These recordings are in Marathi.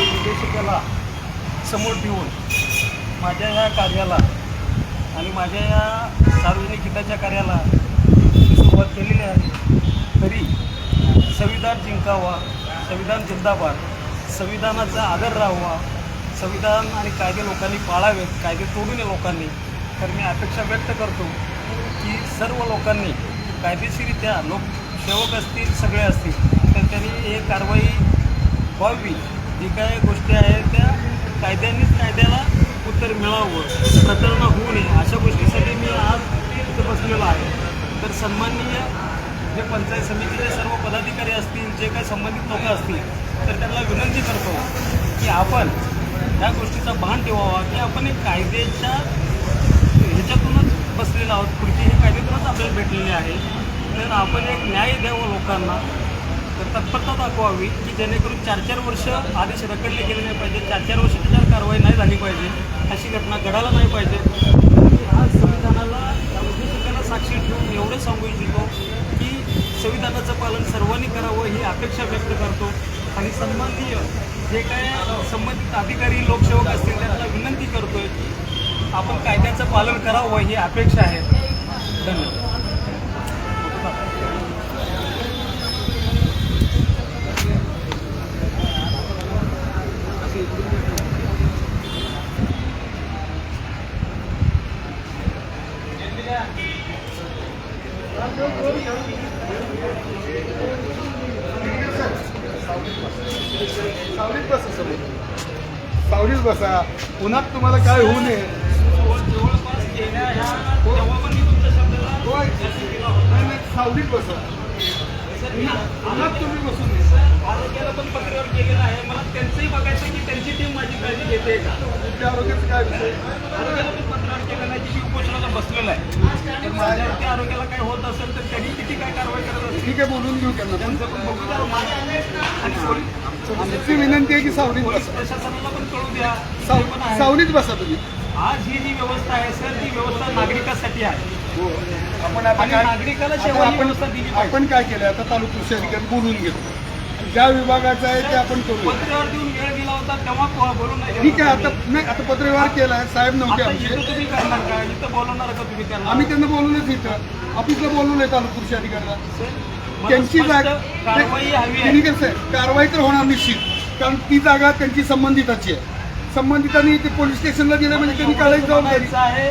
उद्देशिकेला समोर ठेवून माझ्या या कार्याला आणि माझ्या या सार्वजनिक हिताच्या कार्याला मी सुरुवात केलेली आहे. तरी संविधान जिंकावा, संविधान जिंदाबाद, संविधानाचा आदर राहावा, संविधान आणि कायदे लोकांनी पाळावेत, कायदे तोडू नये लोकांनी. तर मी अपेक्षा व्यक्त करतो की सर्व लोकांनी कायदेशीरित्या लोकसेवक असतील, सगळे असतील, तर त्यांनी हे कारवाई व्हावी. जी काय गोष्टी आहेत त्या कायद्याला उत्तर मिळावं, प्रकरणं होऊ नये, अशा गोष्टीसाठी मी आज इथं बसलेलो आहे. तर सन्माननीय जे पंचायत समितीचे सर्व पदाधिकारी असतील, जे काही संबंधित लोक असतील, तर त्यांना विनंती करतो की आपण या गोष्टीचा भान ठेवावा की आपण एक कायद्याच्या ह्याच्यातूनच बसलेलो आहोत. कृती हे कायद्यातूनच आपल्याला भेटलेली आहे. तर आपण एक न्याय द्यावं लोकांना, तर तत्परता दाखवावी की जेणेकरून 4-4 वर्ष आदेश रखडले गेले नाही पाहिजे, 4-4 वर्ष त्याच्यावर कारवाई नाही झाली पाहिजे, अशी घटना घडायला नाही पाहिजे. मी आज संविधानाला उद्देशिकेला साक्षी ठेवून एवढं सांगू इच्छितो की संविधानाचं पालन सर्वांनी करावं ही अपेक्षा व्यक्त करतो. आणि सन्माननीय जे काय संबंधित अधिकारी लोकसेवक असतील त्यांना विनंती करतोय की आपण कायद्याचं पालन करावं ही अपेक्षा आहे. धन्यवाद. सावलीत बसा, उन्हात तुम्हाला काय होऊ नये. जवळपास गेल्या तेव्हा पण मी तुमच्या शब्दाला सावलीत बसा, उन्हात तुम्ही बसून आरोग्याला पण पत्रावर केलेलं आहे. मला त्यांचंही बघायचं की त्यांची टीम माझी काळजी घेते का. तुमच्या आरोग्याचं काय विषय. आरोग्याला पण पत्रावर केलेलं आहे की मी उपोषणाला बसलेलं आहे. तर माझ्यावरती आरोग्याला काय होत असेल तर त्यांनी किती काय कारवाई करत असेल ठीक आहे, बोलून घेऊ त्यांना. त्यांचं पण बघू द्या. आणि आमची विनंती आहे की सावलीत पोलीस बसा, प्रशासनाला पण कळू द्या. सावलीत बसा तुम्ही. आज ही जी व्यवस्था आहे सर, ती व्यवस्था नागरिकांसाठी आहे. हो, आपण आता आणि काय नागरिकाला आता सेवा ही व्यवस्था दिली पाहिजे. आपण काय केलं आता तालुका कृषी अधिकारी बोलून घेतो, ज्या विभागाचं आहे ते आपण करू. पत्रावर देऊन वेळ दिला होता तेव्हा बोलून नाही ठीक आहे, आता नाही, आता पत्रव्यवहार केलाय, साहेब नव्हते आता आमचे. इथं तुम्ही करणार का, इथं बोलवणार का तुम्ही त्यांना. आम्ही त्यांना बोलवलंच इथं ऑफिसला बोलवलंय तालुका कृषी अधिकाऱ्याला. मला त्यांची स्पष्ट जागा कारवाई हवी आहे. ठीक आहे साहेब, कारवाई तर होणार निश्चित, कारण ती जागा त्यांची संबंधिताची आहे. संबंधितांनी ते पोलीस स्टेशनला दिलं म्हणजे त्यांनी काढायची जबाबदारी आहे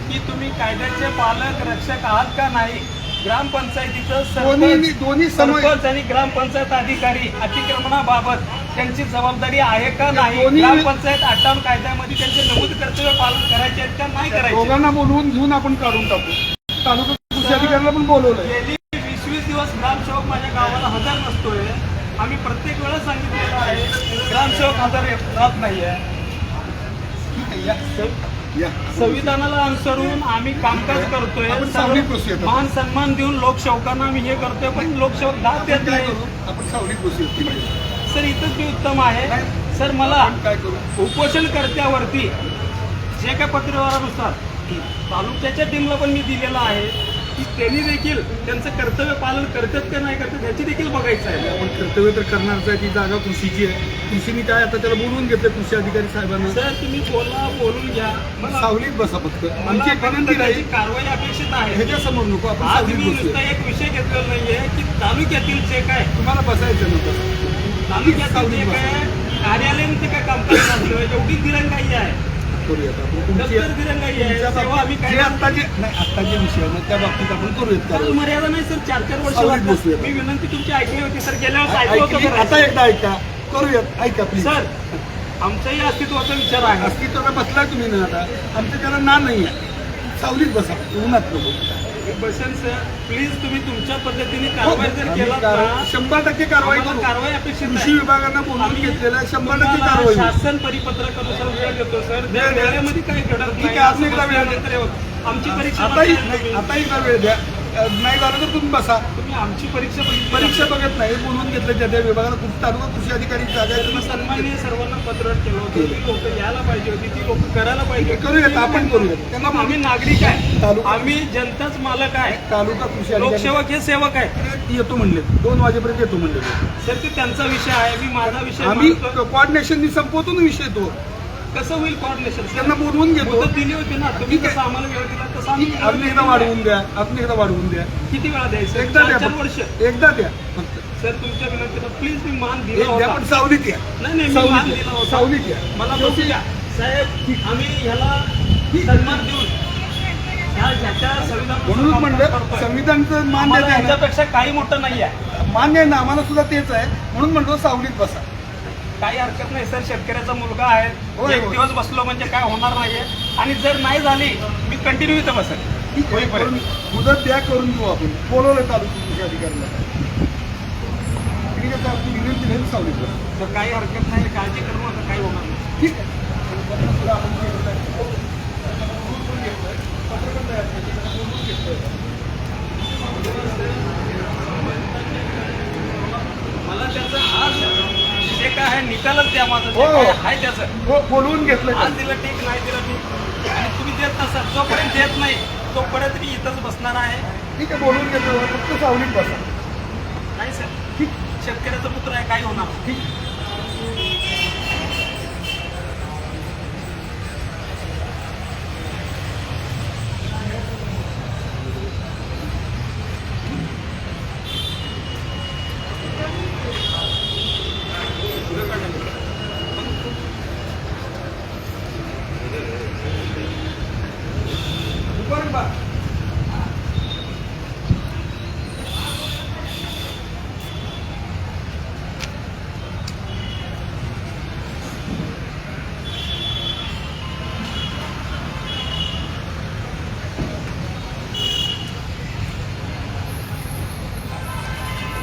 की तुम्ही कायद्याचे पालक रक्षक आहात का नाही. ग्रामपंचायतीचं दोन्ही सरपंच आणि ग्रामपंचायत अधिकारी अतिक्रमणाबाबत त्यांची जबाबदारी आहे का नाही. दोन्ही ग्रामपंचायत 58 कायद्यामध्ये त्यांचे नमूद कर्तव्य पालन करायचे आहेत का नाही करायचे. दोघांना बोलवून घेऊन आपण काढून टाकू. तालुका कृषी अधिकाऱ्याला पण बोलवलंय. गेली 20-20 दिवस ग्रामसेवक माझ्या गावाला हजर नसतोय. आम्ही प्रत्येक वेळेस सांगितलेलं आहे ग्रामसेवक हजर राहत नाहीये. संविधानाला अनुसरून आम्ही कामकाज करतोय, आपण सावलीत बसूया. मान सन्मान देऊन लोकसेवकांना आम्ही हे करतोय, पण लोकसेवक दाद देत नाही. आपण सावलीत बसूया. सर इथंच मी उत्तम आहे. सर मला काय करू, उपोषणकर्त्यावरती जे काय पत्रव्यवहारानुसार तालुक्याच्या टीमला पण मी दिलेलं आहे की त्यांनी देखील त्यांचं कर्तव्य पालन करतात का नाही करतात याची देखील बघायचं आहे. आपण कर्तव्य तर करणारच आहे. ती जागा कृषीची आहे. कृषीने काय आता त्याला बोलवून घेतलं कृषी अधिकारी साहेबांना. सर तुम्ही बोलून घ्या. मला सावलीत बसा फक्त. आमची एक विनंती त्याची नाही, कारवाई अपेक्षित आहे. ह्याच्या समोर नको, आपण आज सावलीत मी बसूया. नुसता एक विषय घेतलेला नाहीये की तालुक्यातील जे काय तुम्हाला बसायचं नव्हतं. तालुक्यातील जे काय कार्यालयीन जे काय कामकाज चालू आहे एवढी दिरंगाई आहे. करूयात आपण तुमची दप्तर दिरंगाई आहे. तेव्हा आम्ही जे काय आत्ताचे विषय आहे त्या बाबतीत आपण करूयात. काल मर्यादा नाही सर. 4-4 वर्ष सावलीत लागतात. बसूया. मी विनंती तुमची ऐकली होती सर. गेल्या वेळेस ऐकलं होतं ऐकली, सर. आता एकदा ऐका, करूयात. ऐका प्लीज. सर आमच्याही अस्तित्वाचा विचार आहे. अस्तित्वाला बसलाय तुम्ही ना, आता आमच्या त्याला ना नाही आहे. सावलीत बसा, उन्हात नको. बसेल सर प्लीज तुम्ही तुमच्या पद्धतीने कारवाई जर केला तर 100% कारवाई करू. कारवाई अपेक्षित कृषी आहे. विभागानं बोलून आम्ही घेतलेलं आहे. 100% तुम्हाला कारवाई होईल. शासन परिपत्रकानुसार वेळ देतो सर. त्या वेळ द्या. वेळेमध्ये काही घडत ठीक नाही. आहे, आज एकदा वेळ द्या. नंतर आमची परीक्षा आता एकदा वेळ द्या. नाही झालं तर तुम्ही बसा. तुम्ही आमची परीक्षा बघितली परीक्षा बघत नाही, बोलवून घेतलं त्या विभागाला. तालुका कृषी अधिकारी जागा आहे, तुम्ही सन्माननीय सर्वांना पत्र केलं होतं. ती लोक यायला पाहिजे होती, ती लोक करायला पाहिजे होती. करूयात, आपण करूयात. त्यांना आम्ही नागरिक आहे, तालुका- आम्ही जनताच मालक आहे. तालुका कृषी अधिकारी लोकसेवक हे सेवक आहे. येतो म्हणले, 2 वाजेपर्यंत येतो म्हणले. सर ते त्यांचा विषय आहे, मी माझा विषय आम्ही मांडतो. कोऑर्डिनेशननी संपवतो ना विषय तो. कसं होईल कोऑर्डिनेशन? त्यांना बोलवून घेतो. मुदत दिली होती ना, तुम्ही ठीक आहे. कसं आम्हाला वेळ दिला तसं आम्ही अजून एकदा वाढवून द्या, अजून एकदा वाढवून द्या. किती वेळा द्यायचं? एकदा द्या 4 फक्त. वर्ष. एकदा द्या फक्त. सर तुमच्या विनंतीला प्लीज मी मान दिला एक द्या, होता. पण सावलीत या. नाही नाही, मी मान सावलीत दिला या. होता. सावलीत या. मला बसू द्या साहेब, आम्ही ह्याला सन्मान देऊन ह्याच्या संविधान म्हणूनच म्हणलं संविधानचं मान द्यायचं आहे ना. ह्याच्यापेक्षा काही मोठं नाही आहे. मान्य आहे ना, आम्हाला सुद्धा तेच आहे. म्हणून म्हणतो सावलीत बसा. काही हरकत नाही सर, शेतकऱ्याचा मुलगा आहे. होय, एक होय. दिवस बसलो म्हणजे काय होणार नाहीये. आणि जर नाही झाली मी कंटिन्यू इथं बसेल. ठीक आहे, होईपर्यंत. करून मुदत द्या, करून देऊ आपण. बोलवलं तालुका कृषी अधिकाऱ्याला. ठीक आहे, तर आपली विनंती नाही, सावलीत बसा. तर काही हरकत नाही, काळजी करू नका, काही होणार नाही. ठीक आहे. पत्र आपण केलं आहे. बोलवून घेतोय. पत्र पण तयार केलं. बोलवून घेतोय. मला त्याचं आज जे काय आहे निकालच द्या माझं, जे हो, हो. काय आहे त्याचं. हो, बोलवून घेतलं. आज दिलं ठीक, नाही दिलं ठीक. आणि तुम्ही देत नसाल, जोपर्यंत देत नाही तोपर्यंत मी इथंच बसणार आहे. ठीक आहे, बोलवून घेतलं. फक्त सावलीत बसा. नाही सर, ठीक शेतकऱ्याचा पुत्र आहे, काही होणार नाही. ठीक